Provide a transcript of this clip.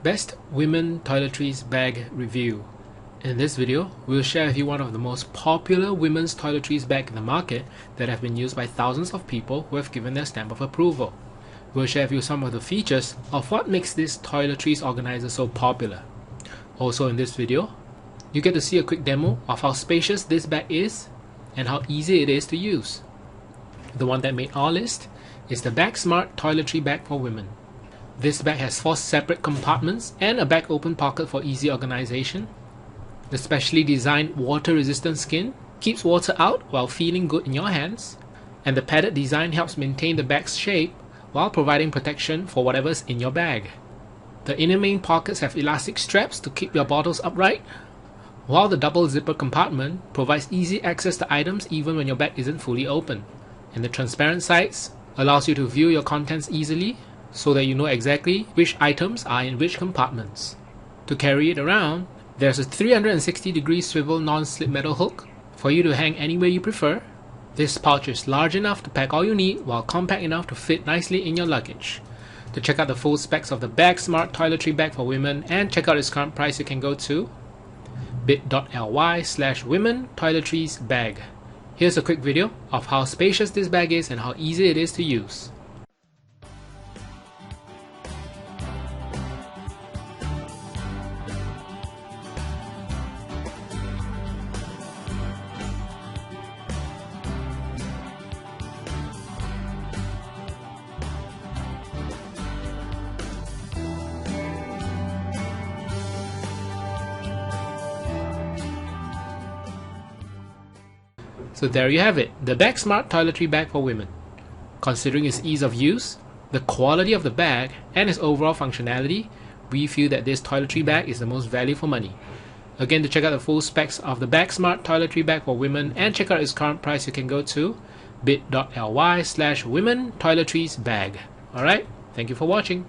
Best Women Toiletries Bag Review. In this video, we'll share with you one of the most popular women's toiletries bag in the market that have been used by thousands of people who have given their stamp of approval. We'll share with you some of the features of what makes this toiletries organizer so popular. Also in this video, you get to see a quick demo of how spacious this bag is and how easy it is to use. The one that made our list is the Bag Smart Toiletry Bag for Women. This bag has 4 separate compartments and a back open pocket for easy organization. The specially designed water-resistant skin keeps water out while feeling good in your hands, and the padded design helps maintain the bag's shape while providing protection for whatever's in your bag. The inner main pockets have elastic straps to keep your bottles upright, while the double zipper compartment provides easy access to items even when your bag isn't fully open. And the transparent sides allows you to view your contents easily so that you know exactly which items are in which compartments. To carry it around, there's a 360-degree swivel non-slip metal hook for you to hang anywhere you prefer. This pouch is large enough to pack all you need while compact enough to fit nicely in your luggage. To check out the full specs of the Bag Smart Toiletry Bag for Women and check out its current price, you can go to bit.ly/women toiletries bag. Here's a quick video of how spacious this bag is and how easy it is to use. So there you have it, the Bag Smart Toiletry Bag for Women. Considering its ease of use, the quality of the bag, and its overall functionality, we feel that this toiletry bag is the most value for money. Again, to check out the full specs of the Bag Smart Toiletry Bag for Women and check out its current price, you can go to bit.ly/women toiletries bag. Alright, thank you for watching.